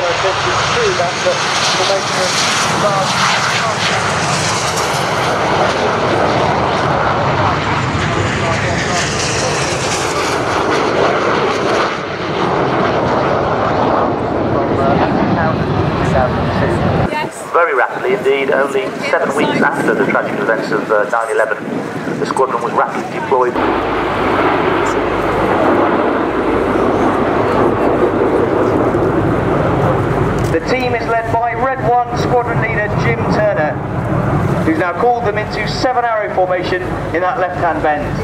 RIAT2012, that's the formation of Very rapidly indeed, only 7 weeks after the tragic events of 9/11, the squadron was rapidly deployed. The team is led by Red 1 squadron leader Jim Turner, who's now called them into 7-arrow formation in that left-hand bend.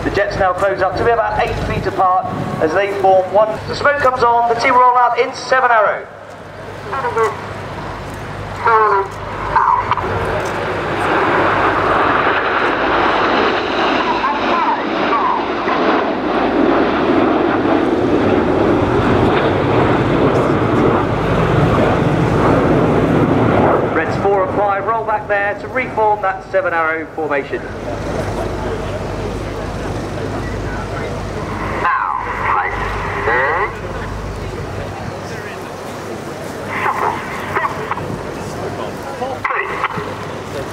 The jets now close up to be about 8 feet apart as they form one. The smoke comes on, the team roll out in 7-arrow. Reds 4 and 5 roll back there to reform that 7-arrow formation.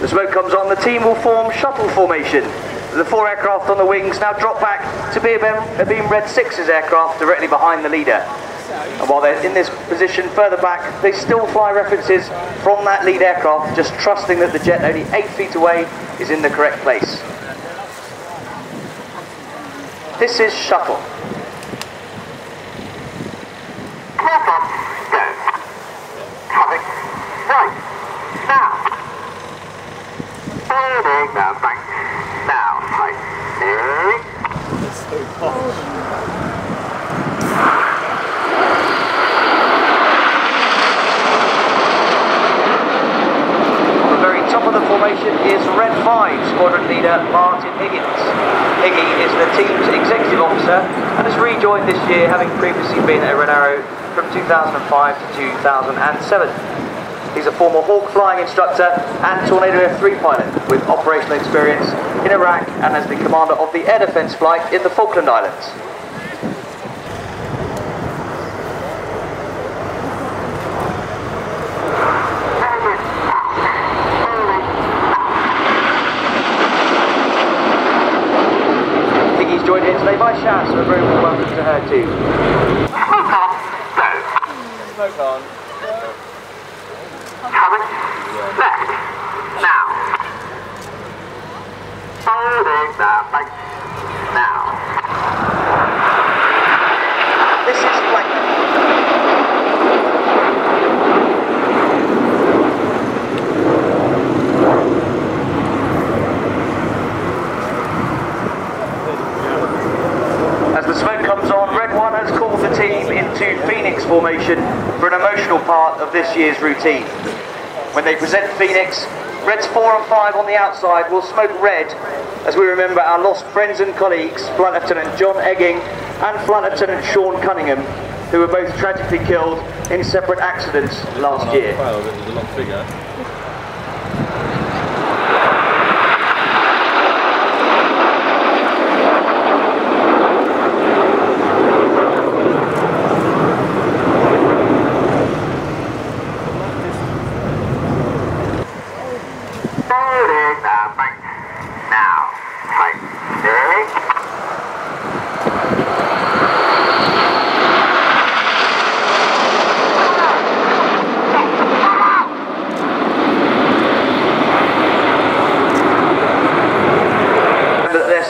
The smoke comes on, the team will form shuttle formation. The 4 aircraft on the wings now drop back to be a beam Red 6's aircraft directly behind the leader. And while they're in this position further back, they still fly references from that lead aircraft, just trusting that the jet only 8 feet away is in the correct place. This is shuttle. Is Red 5 squadron leader Martin Higgins. Higgy is the team's executive officer and has rejoined this year, having previously been a Red Arrow from 2005 to 2007. He's a former Hawk flying instructor and Tornado F3 pilot with operational experience in Iraq and as the commander of the air defence flight in the Falkland Islands. Joined here today by Shaz, so a very warm welcome to her too. Smoke on. Coming left now. Holding that back now. This is flank. As the smoke comes on, Red 1 has called the team into Phoenix formation for an emotional part of this year's routine. When they present Phoenix, Reds 4 and 5 on the outside will smoke red as we remember our lost friends and colleagues, Flight Lieutenant John Egging and Flight Lieutenant Sean Cunningham, who were both tragically killed in separate accidents last year. There's a lot bigger.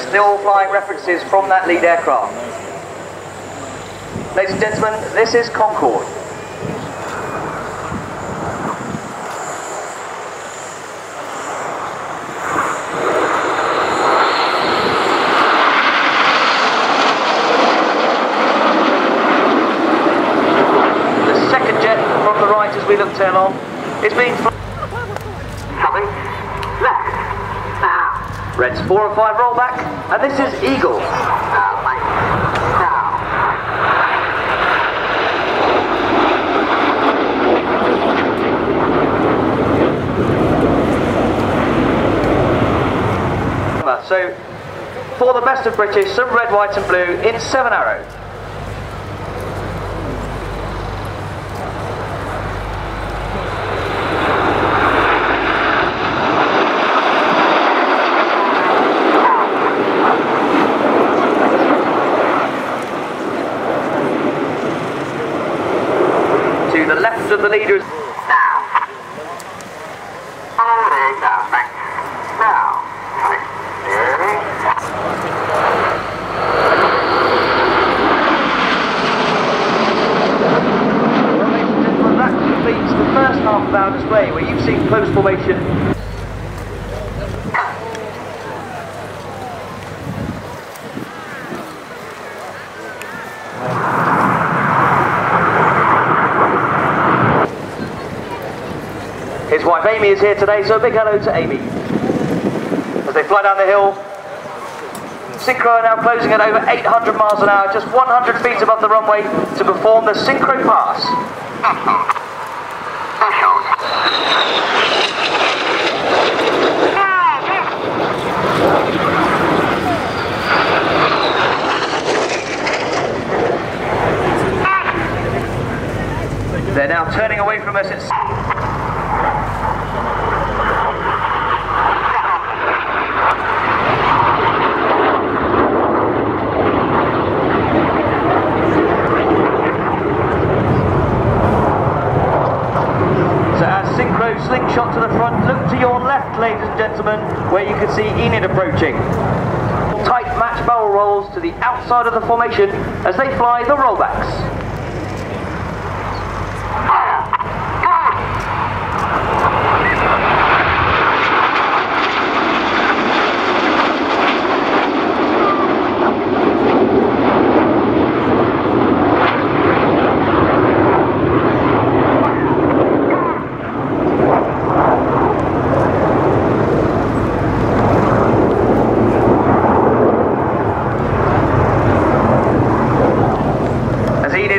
Still flying references from that lead aircraft. Ladies and gentlemen, this is Concorde. The second jet from the right as we look tail on is being Coming left now. Reds 4 and 5 roll back, and this is Eagle. So, for the best of British, some red, white and blue in 7-arrow. His wife Amy is here today, so a big hello to Amy. As they fly down the hill, Synchro are now closing at over 800 miles an hour, just 100 feet above the runway to perform the Synchro pass. They're now turning away from us. Slingshot to the front, look to your left, ladies and gentlemen, where you can see Enid approaching. Tight match barrel rolls to the outside of the formation as they fly the rollbacks.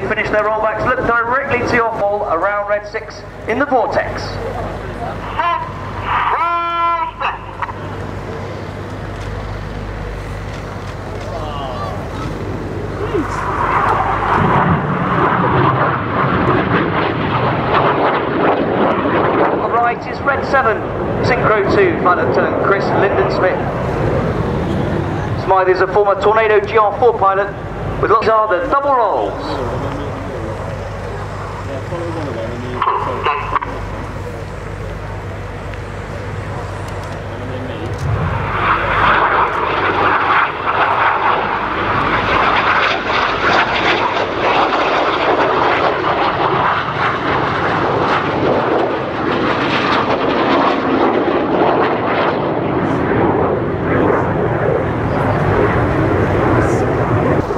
Finish their rollbacks, look directly to your hole around Red 6 in the vortex. On the right is Red 7, Synchro 2, pilot Chris Linden-Smith. Smythe is a former Tornado GR4 pilot with lots of the double rolls.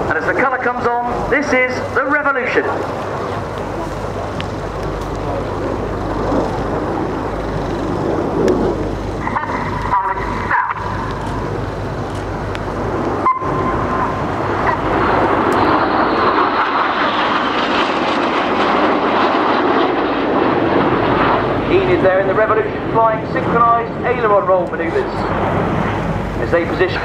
And as the colour comes on, this is the revolution. Enid there in the revolution flying synchronised aileron roll manoeuvres as they position.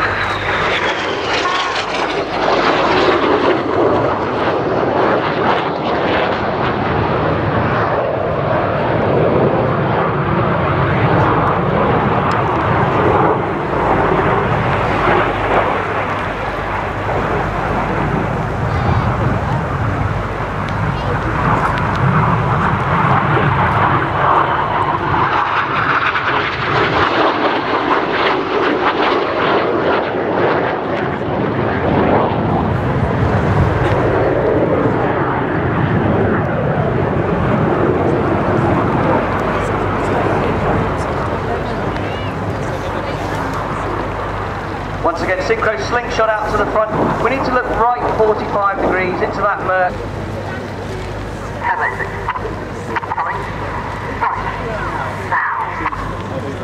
Once again, Synchro slingshot out to the front. We need to look right 45 degrees into that murk.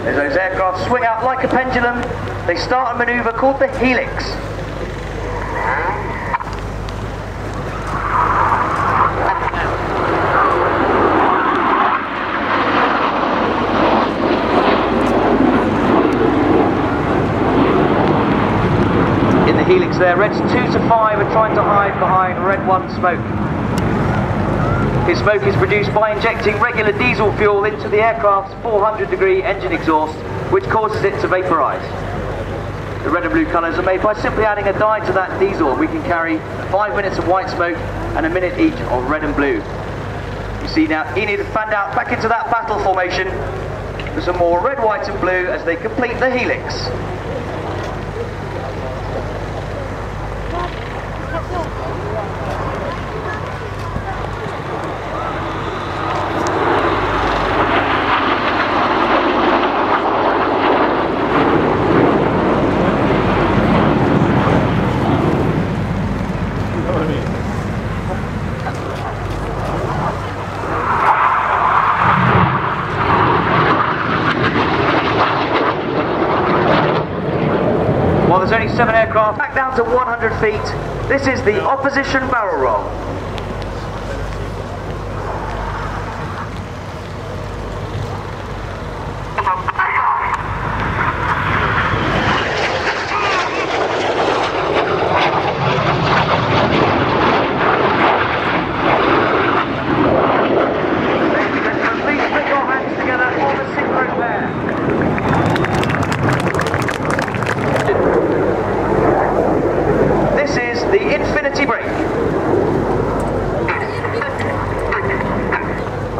As those aircraft swing out like a pendulum, they start a manoeuvre called the helix. Helix there, Reds 2 to 5 are trying to hide behind Red 1 smoke. His smoke is produced by injecting regular diesel fuel into the aircraft's 400-degree engine exhaust, which causes it to vaporise. The red and blue colours are made by simply adding a dye to that diesel, and we can carry 5 minutes of white smoke and a minute each of red and blue. You see now Enid fanned out back into that battle formation for some more red, white and blue as they complete the helix. to 100 feet. This is the opposition barrel roll.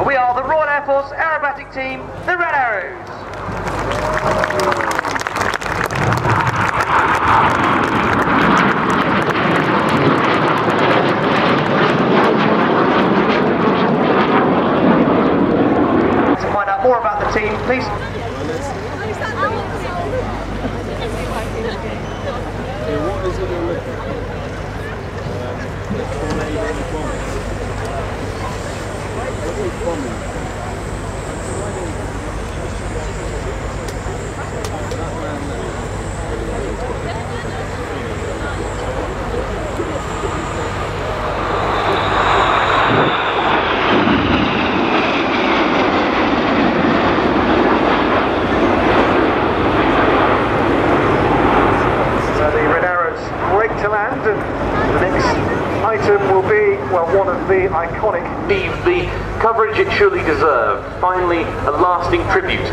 We are the Royal Air Force aerobatic team, the Red Arrows. To find out more about the team, please. What is it you're looking at? So the Red Arrows break to land, and the next item will be, well, one of the iconic. The coverage it surely deserved. Finally, a lasting tribute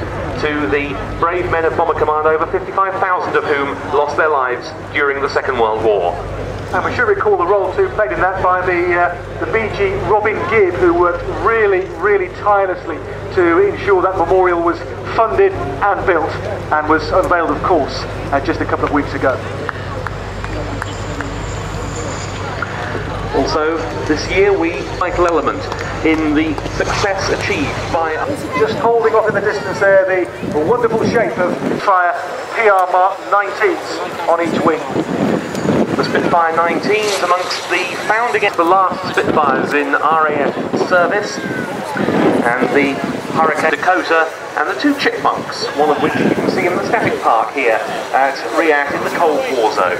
to the brave men of Bomber Command, over 55,000 of whom lost their lives during the Second World War. And we should recall the role too played in that by the BG Robin Gibb, who worked really tirelessly to ensure that memorial was funded and built, and was unveiled, of course, just a couple of weeks ago. Also, this year we vital element in the success achieved by Just holding off in the distance there, the wonderful shape of Spitfire PR Mark 19s on each wing. the Spitfire 19s amongst the founding, the last Spitfires in RAF service, and the Hurricane Dakota, and the two Chipmunks, one of which you can see in the static park here at RIAT in the Cold War Zone.